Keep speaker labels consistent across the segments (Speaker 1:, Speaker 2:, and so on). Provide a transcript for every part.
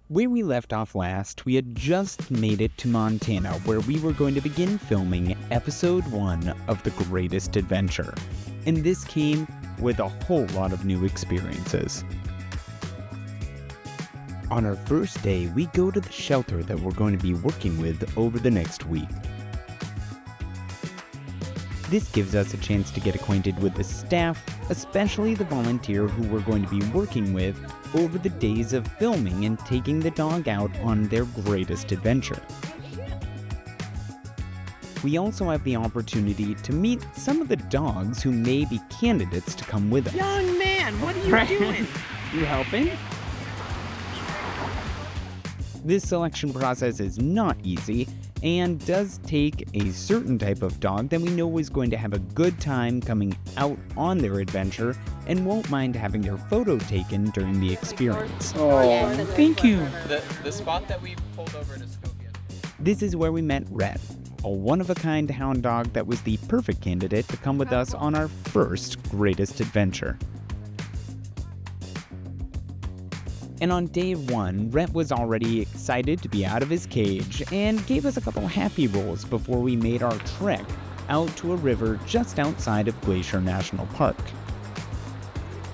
Speaker 1: Where we left off last, we had just made it to Montana, where we were going to begin filming episode 1 of The Greatest Adventure. And this came with a whole lot of new experiences. On our first day, we go to the shelter that we're going to be working with over the next week. This gives us a chance to get acquainted with the staff, especially the volunteer who we're going to be working with over the days of filming and taking the dog out on their greatest adventure. We also have the opportunity to meet some of the dogs who may be candidates to come with us.
Speaker 2: Young man, what are you doing?
Speaker 1: You helping? This selection process is not easy and does take a certain type of dog that we know is going to have a good time coming out on their adventure and won't mind having their photo taken during the experience.
Speaker 2: Oh, thank you.
Speaker 3: The spot that we pulled over to Skokie.
Speaker 1: This is where we met Rhett, a one-of-a-kind hound dog that was the perfect candidate to come with us on our first greatest adventure. And on day 1, Rhett was already excited to be out of his cage and gave us a couple happy rolls before we made our trek out to a river just outside of Glacier National Park.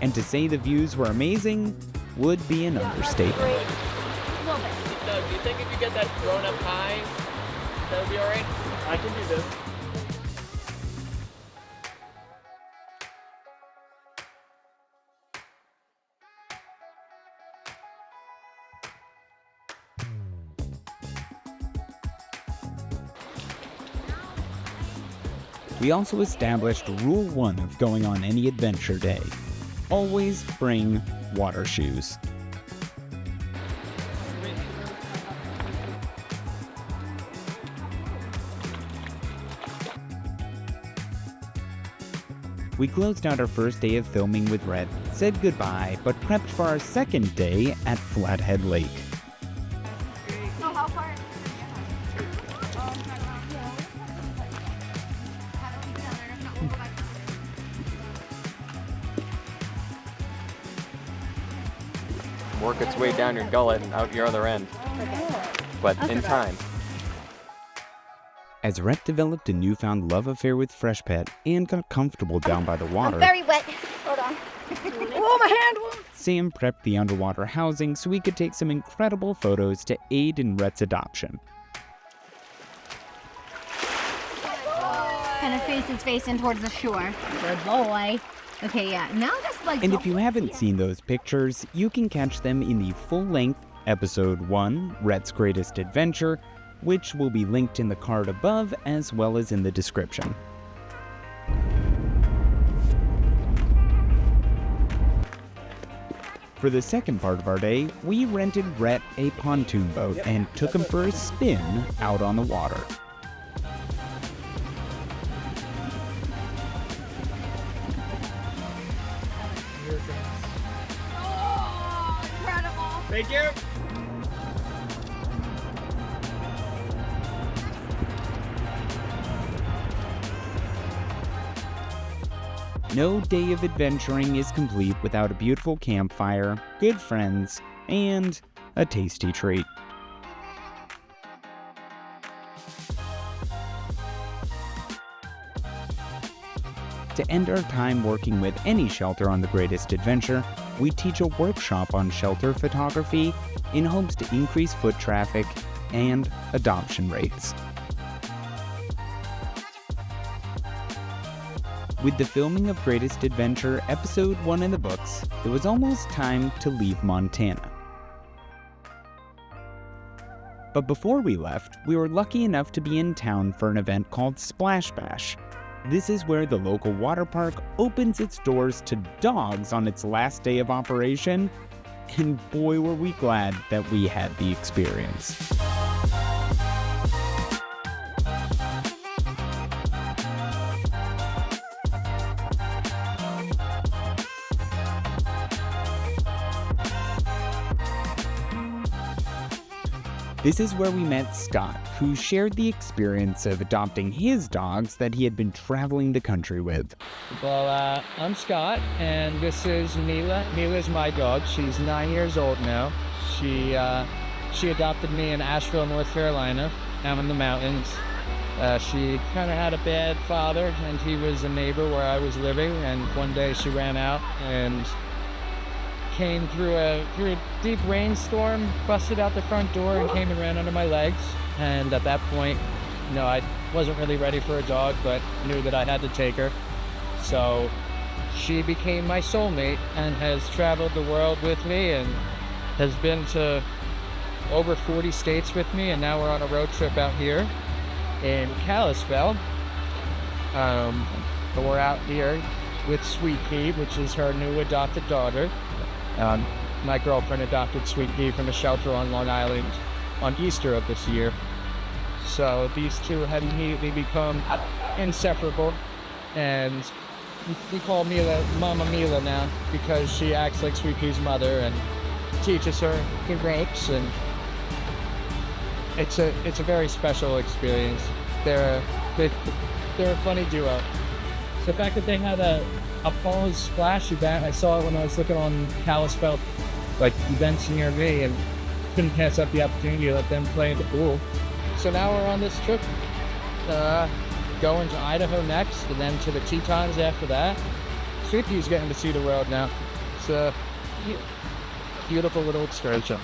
Speaker 1: And to say the views were amazing would be an understatement.
Speaker 3: Doug, do you think if you get that thrown up high, that would be alright? I can do this.
Speaker 1: We also established Rule 1 of going on any adventure day. Always bring water shoes. We closed out our first day of filming with Rhett, said goodbye, but prepped for our second day at Flathead Lake.
Speaker 4: So how far?
Speaker 3: Work its way down your gullet and out your other end. But in time.
Speaker 1: As Rhett developed a newfound love affair with Fresh Pet and got comfortable down by the water,
Speaker 4: I'm very wet. Hold on. Oh, my hand!
Speaker 1: Sam prepped the underwater housing so we could take some incredible photos to aid in Rhett's adoption.
Speaker 4: Kind of face his face in towards the shore. Good boy. Okay, yeah. Now just like.
Speaker 1: And if you haven't seen those pictures, you can catch them in the full-length Episode 1, Rhett's Greatest Adventure, which will be linked in the card above as well as in the description. For the second part of our day, we rented Rhett a pontoon boat and took him for a spin out on the water.
Speaker 4: Oh, incredible.
Speaker 3: Thank you.
Speaker 1: No day of adventuring is complete without a beautiful campfire, good friends, and a tasty treat. To end our time working with any shelter on The Greatest Adventure, we teach a workshop on shelter photography in hopes to increase foot traffic and adoption rates. With the filming of Greatest Adventure Episode 1 in the books, it was almost time to leave Montana. But before we left, we were lucky enough to be in town for an event called Splash Bash. This is where the local water park opens its doors to dogs on its last day of operation, and boy were we glad that we had the experience. This is where we met Scott, who shared the experience of adopting his dogs that he had been traveling the country with.
Speaker 5: Well, I'm Scott, and this is Mila. Mila's my dog. She's 9 years old now.
Speaker 3: She adopted me in Asheville, North Carolina, down in the mountains. She kind of had a bad father, and he was a neighbor where I was living, and one day she ran out and came through a deep rainstorm, busted out the front door, and came and ran under my legs. And at that point, I wasn't really ready for a dog, but knew that I had to take her. So she became my soulmate and has traveled the world with me and has been to over 40 states with me, and now we're on a road trip out here in Kalispell. We're out here with Sweet Pea, which is her new adopted daughter. My girlfriend adopted Sweet Pea from a shelter on Long Island on Easter of this year. So these two have immediately become inseparable, and we call Mila Mama Mila now because she acts like Sweet Pea's mother and teaches her the ropes, and it's a very special experience. They're a funny duo. The fact that they had a Paws splash event, I saw it when I was looking on Kalispell events near me, and couldn't pass up the opportunity to let them play in the pool. So now we're on this trip, going to Idaho next, and then to the Tetons after that. Sweet Pea's getting to see the world now. It's a beautiful little excursion.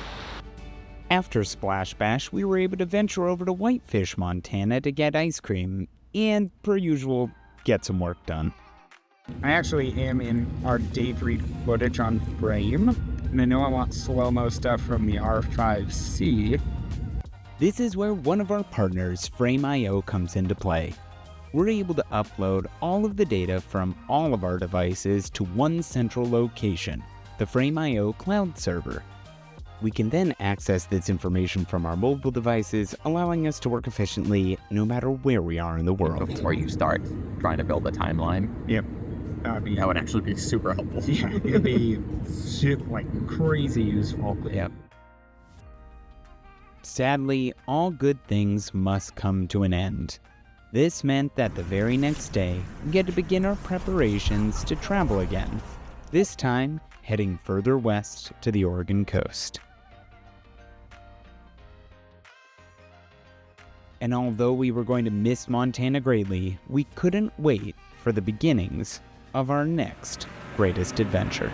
Speaker 1: After Splash Bash, we were able to venture over to Whitefish, Montana to get ice cream and, per usual, get some work done.
Speaker 5: I actually am in our day 3 footage on frame, and I know I want slow-mo stuff from the R5C.
Speaker 1: This is where one of our partners, Frame.io, comes into play. We're able to upload all of the data from all of our devices to one central location, the Frame.io cloud server. We can then access this information from our mobile devices, allowing us to work efficiently no matter where we are in the world.
Speaker 6: Before you start trying to build a timeline.
Speaker 5: Yep.
Speaker 6: That would actually be super helpful.
Speaker 5: Yeah, it'd be crazy useful.
Speaker 6: Yep.
Speaker 1: Sadly, all good things must come to an end. This meant that the very next day, we had to begin our preparations to travel again, this time heading further west to the Oregon coast. And although we were going to miss Montana greatly, we couldn't wait for the beginnings of our next greatest adventure.